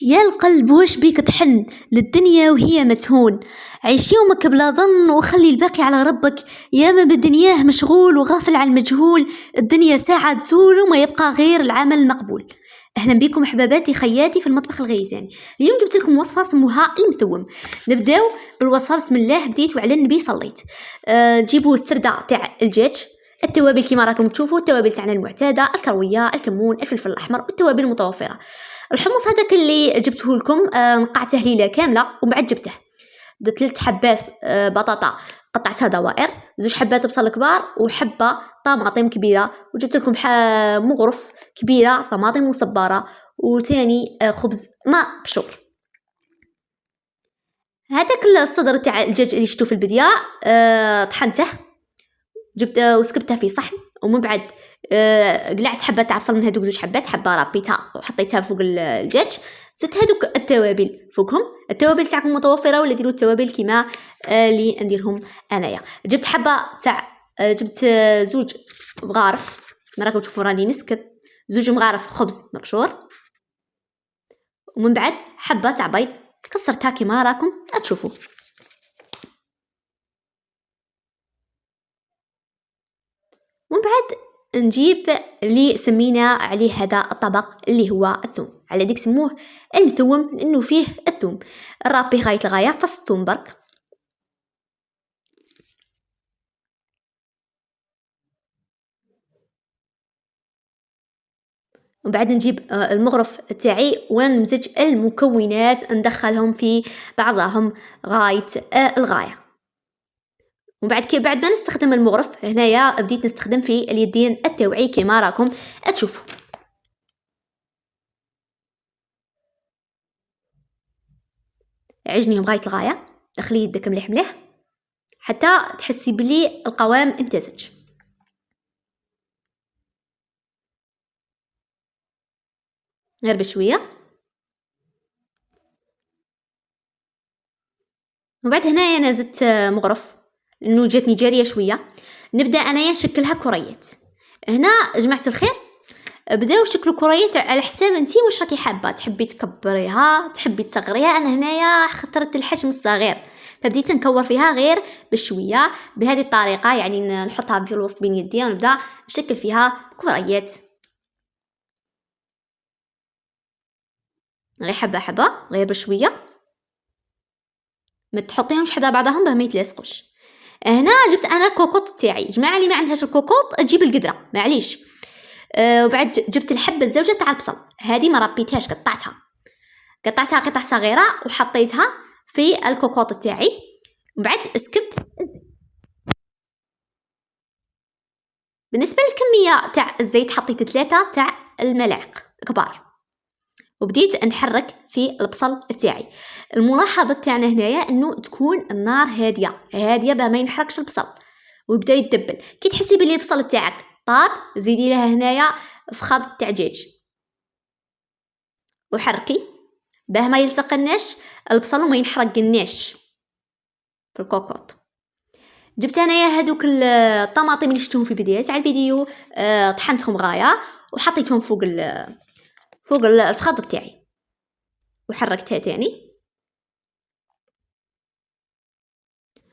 يا القلب واش بيك تحن للدنيا وهي متهون؟ عيش يومك بلا ظن وخلي الباقي على ربك. يا ما بدنياه مشغول وغافل على المجهول. الدنيا ساعة تزول وما يبقى غير العمل المقبول. اهلا بكم احباباتي خياتي في المطبخ الغيزاني. اليوم جبت لكم وصفه سموها المثوم. نبداو بالوصفه. بسم الله بديت وعلى النبي صليت. جيبوا السردة تاع الدجاج، التوابل كما راكم تشوفوا، التوابل تاعنا المعتاده، الكرويه، الكمون، الفلفل الاحمر والتوابل المتوفره. الحمص هذاك اللي جبته لكم نقعته ليله كامله ومن بعد جبته. درت 3 حبات بطاطا قطعتها دوائر، 2 حبات بصل كبار وحبه طماطم كبيره، وجبت لكم مغرف كبيره طماطم مصبره، وثاني خبز مبشور. هذاك الصدر تاع الدجاج اللي شفتوه في البدايه طحنته، جبت وسكبته في صحن، ومن بعد قلعت حبه تاع بصل من هذوك 2 حبات، حبه ربيتها وحطيتها فوق الدجاج. زدت هذوك التوابل فوقهم. التوابل تاعكم متوفره ولا ديروا التوابل كيما اللي نديرهم انايا. جبت حبه تاع جبت 2 مغارف، ما راكم تشوفوا راني نسكب 2 مغارف خبز مبشور، ومن بعد حبه تاع بيض كسرتها كيما راكم تشوفوا. ومن بعد نجيب اللي سمينا عليه هذا الطبق اللي هو الثوم، على ديك سموه المثوم لانه فيه الثوم. الرابي غايه الغايه فص الثوم برك. ومن بعد نجيب المغرف تاعي ونمزج المكونات ندخلهم في بعضهم غايه الغايه. ومن بعد بعد ما نستخدم المغرف هنايا بديت نستخدم في اليدين التوعي كما راكم تشوفوا. عجنيهم غايه الغايه، دخلي يدك مليح مليح حتى تحسي بلي القوام امتزج. غير بشويه. وبعد هنايا انا زدت مغرف لانه جاتني جاريه شويه. نبدا انايا نشكلها كريات. هنا جماعه الخير بداو شكلوا كريات على حساب انتي واش راكي حابه، تحبي تكبريها تحبي تصغريها. انا هنايا اخترت الحجم الصغير فبديت نكور فيها غير بشويه بهذه الطريقه، يعني نحطها في الوسط بين يدي ونبدا نشكل فيها كريات غير حبه حبه غير بشويه. ما تحطيهمش حدا بعضهم باه ما يتلاصقوش. هنا جبت انا الكوكوط تاعي. جماعه اللي ما عندهاش الكوكوط تجيب القدره معليش. وبعد جبت الحبه الزوجه تاع البصل، هذه ما ربيتهاش قطعتها قطع صغيره وحطيتها في الكوكوط تاعي. وبعد سكبت. بالنسبه للكميه تاع الزيت حطيت 3 تاع الملاعق كبار، وبديت نحرك في البصل تاعي. الملاحظه تاعنا هنايا انه تكون النار هاديه باه ما ينحرقش البصل ويبدا يتدبل. كي تحسي بلي البصل تاعك طاب زيدي له هنايا فخاض تاع دجاج وحركي باه ما يلصقناش البصل وما ينحرقناش في الكوكوط. جبت انايا هذوك الطماطم اللي شفتهم في البدايه تاع الفيديو، طحنتهم غايه وحطيتهم فوق الفخاض تاعي وحركتها تاني.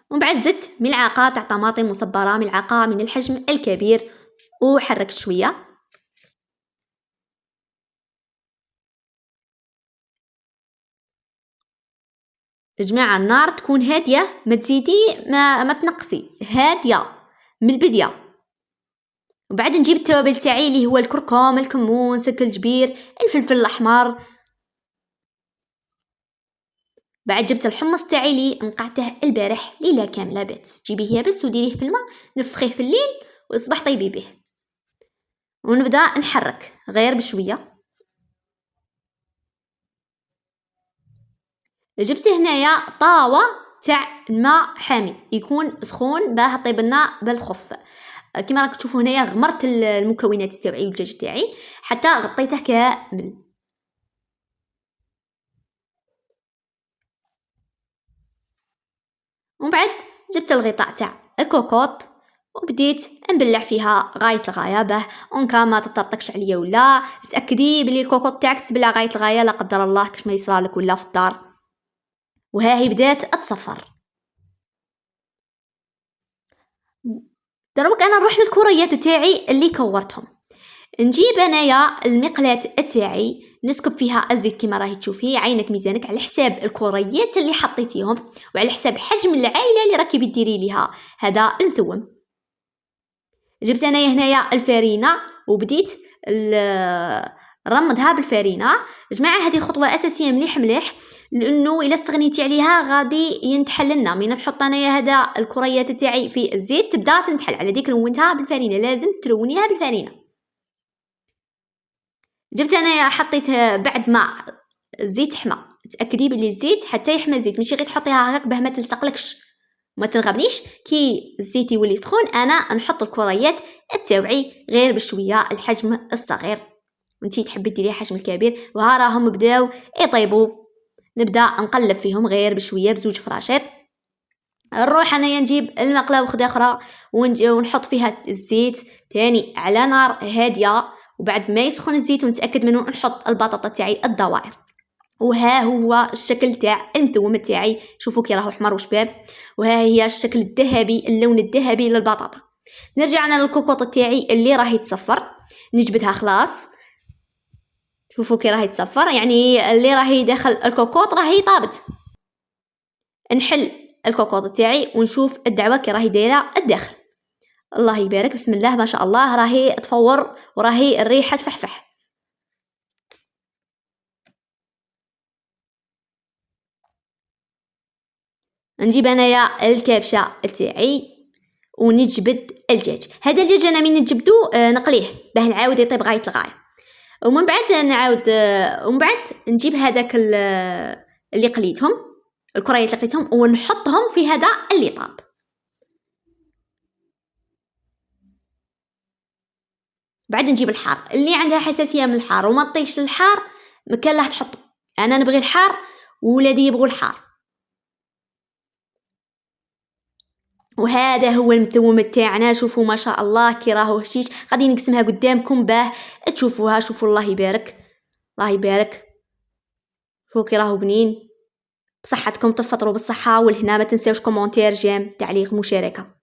ومن بعد زدت ملعقه تاع طماطم مصبره، ملعقه من الحجم الكبير، وحركت شويه. جماعه النار تكون هاديه، ما تزيدي ما تنقصي، هاديه من البدايه. وبعد نجيب التوابل تاعي اللي هو الكركم، الكمون، سكر الجبير، الفلفل الاحمر. بعد جبت الحمص تاعي اللي نقعته البارح ليله كامله بات، جيبيه يابس وديريه في الماء نفخيه في الليل ويصبح طيبي به. ونبدا نحرك غير بشويه. جبت هنايا طاوه تاع الماء حامي يكون سخون باه طيب لنا بالخف. كما راك تشوفوا هنايا غمرت المكونات تاعي والدجاج تاعي حتى غطيته كامل. ومن بعد جبت الغطاء تاع الكوكوط وبديت نبلع فيها غاية الغاية باه اونكا ما تطرطقش عليا، ولا تاكدي بلي الكوكوط تاعك تبلع غاية الغاية لا قدر الله كاش ما يصرالك ولا في الدار. وها هي بدات تصفر. دروك انا نروح للكريات تاعي اللي كورتهم. نجيب انايا المقلاة تاعي نسكب فيها الزيت كما راهي تشوفي، عينك ميزانك على حساب الكريات اللي حطيتيهم وعلى حساب حجم العائله اللي راكي بتديري ليها هذا المثوم. جبت انايا هنايا الفرينه وبديت نرمضها بالفرينه. جماعه هذه الخطوه اساسيه مليح مليح، لانه الا استغنيتي عليها غادي ينتحل لنا. من نحط انايا هذا الكريات تاعي في الزيت تبدا تنتحل على ديك رونتها بالفرينه، لازم ترونيها بالفرينه. جبت انايا حطيتها بعد ما الزيت حمى، تاكدي بلي الزيت حتى يحمى الزيت، ماشي غير تحطيها هكاك باه ما تلصقلكش ما تنغبنيش. كي الزيت يولي سخون انا نحط الكريات التوعي غير بشويه الحجم الصغير، وانتي تحبي ديري حجم الكبير. وها راهم بداو يطيبوا، نبدا نقلب فيهم غير بشويه بزوج فراشات. نروح انايا نجيب المقله وحده اخرى ونحط فيها الزيت تاني على نار هاديه، وبعد ما يسخن الزيت ونتاكد منه نحط البطاطا تاعي الدوائر. وها هو الشكل تاع المثوم تاعي، شوفوا كي راهو احمر وشباب. وها هي الشكل الذهبي، اللون الذهبي للبطاطا. نرجع انا للكوكوط تاعي اللي راهي تصفر، نجبدها خلاص. شوفوا كي راهي تصفر، يعني اللي راهي داخل الكوكوط راهي طابت. نحل الكوكوط تاعي ونشوف الدعوه كي راهي دايره الداخل. الله يبارك، بسم الله ما شاء الله، راهي تفور وراهي الريحه تفحفح. نجيب انايا الكابشه تاعي ونجبد الدجاج. هذا الدجاج انا من نجبدو نقليه باه نعاود يطيب غايه الغايه، ومن بعد نعاود ومن بعد نجيب هذاك اللي قليتهم، الكريات اللي قليتهم ونحطهم في هذا اللي طاب. بعد نجيب الحار، اللي عندها حساسيه من الحار وما تطيقش الحار مكان له تحطه. انا نبغي الحار وولادي يبغوا الحار. وهذا هو المثوم تاعنا، شوفوا ما شاء الله كي راهو هشيش. غادي نقسمها قدامكم باه تشوفوها. شوفوا الله يبارك، الله يبارك، شوفوا كي راهو بنين. بصحتكم، تفطروا بالصحه والهنا. ما تنساوش كومونتير، جيم، تعليق، مشاركه.